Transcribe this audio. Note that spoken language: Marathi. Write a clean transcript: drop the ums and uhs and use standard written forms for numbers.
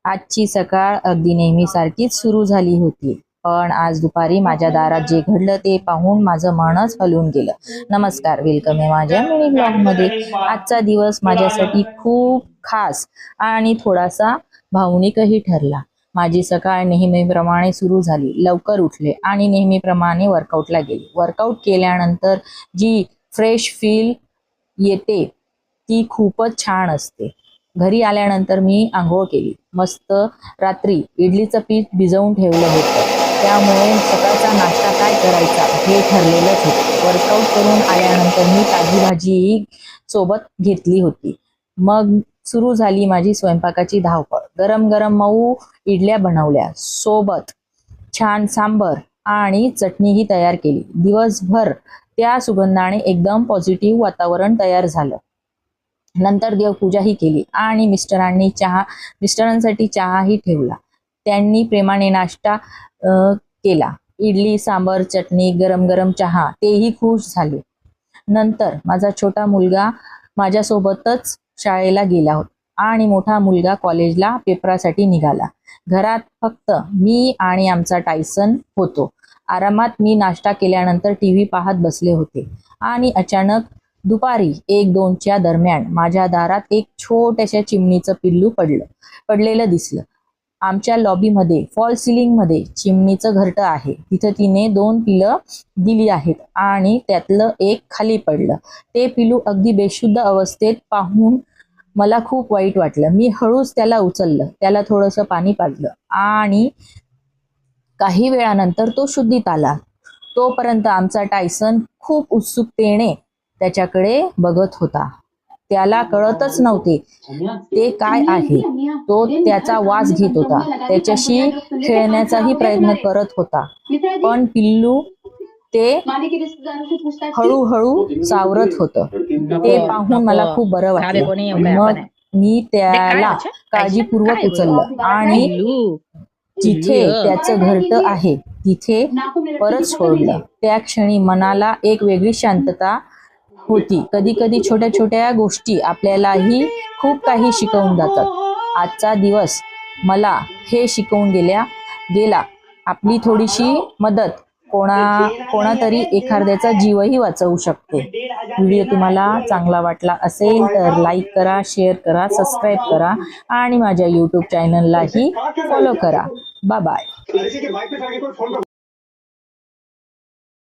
आजची सकाळ अगदी नेहमीसारखीच सुरू झाली होती. पण आज दुपारी माझ्या दारात जे घडलं ते पाहून माझं मनच हलून गेलं. नमस्कार, वेलकम आहे माझ्या मिनी ब्लॉगमध्ये. आजचा दिवस माझ्यासाठी खूप खास आणि थोडासा भावनिकही ठरला. माझी सकाळ नेहमीप्रमाणे सुरू झाली. लवकर उठले आणि नेहमीप्रमाणे वर्कआउटला गेले. वर्कआउट केल्यानंतर जी फ्रेश फील येते ती खूपच छान असते. घरी आल्यानंतर मी आंघोळ केली. मस्त रात्री इडलीचं पीठ भिजवून ठेवलं होतं, त्यामुळे सकाळचा नाश्ता काय करायचा हे ठरलेलंच होतं. वर्कआउट करून आल्यानंतर मी ताजी भाजी सोबत घेतली होती. मग सुरू झाली माझी स्वयंपाकाची धावपळ. गरम गरम मऊ इडल्या बनवल्या, सोबत छान सांबर आणि चटणीही तयार केली. दिवसभर त्या सुगंधाने एकदम पॉझिटिव्ह वातावरण तयार झालं. नंतर देवपूजाही केली आणि मिस्टरांसाठी चहाही ठेवला. त्यांनी प्रेमाने नाश्ता केला. इडली, सांबर, चटणी, गरम गरम चहा, तेही खुश झाले. नंतर माझा छोटा मुलगा माझ्यासोबतच शाळेला गेला होता आणि मोठा मुलगा कॉलेजला पेपरासाठी निघाला. घरात फक्त मी आणि आमचा टायसन होतो. आरामात मी नाश्ता केल्यानंतर टीव्ही पाहत बसले होते आणि अचानक दुपारी 1-2च्या दरम्यान माझ्या दारात एक छोट्याशा चिमणीचं पिल्लू पडलेलं दिसलं. आमच्या लॉबीमध्ये फॉल सिलिंग मध्ये चिमणीचं घरटं आहे. तिथं तिने 2 पिलं दिली आहेत आणि त्यातलं एक खाली पडलं. ते पिल्लू अगदी बेशुद्ध अवस्थेत पाहून मला खूप वाईट वाटलं. मी हळूच त्याला उचललं, त्याला थोडंसं पाणी पाजलं आणि काही वेळानंतर तो शुद्धीत आला. तोपर्यंत आमचा टायसन खूप उत्सुकतेने त्याच्याकडे बघत होता. त्याला कळतच नव्हते ते काय आहे. तो त्याचा वास घेत होता, त्याच्याशी खेळण्याचाही प्रयत्न करत होता, पण पिल्लू ते हळूहळू सावरत होतं. ते पाहून मला खूप बरं वाटलं. मग मी त्याला काळजीपूर्वक उचललं आणि जिथे त्याचं घरटं आहे तिथे परत सोडलं. त्या क्षणी मनाला एक वेगळी शांतता होती. कधी कधी छोट्या छोट्या गोष्टी आपल्यालाही खूप काही शिकवून जातात. आजचा दिवस मला हे शिकवून गेला. आपली थोडीशी मदत कोणातरी एखाद्याचा जीवही वाचवू शकते. व्हिडिओ तुम्हाला चांगला वाटला असेल तर लाईक करा, शेअर करा, सबस्क्राईब करा आणि माझ्या यूट्यूब चॅनललाही फॉलो करा. Bye bye.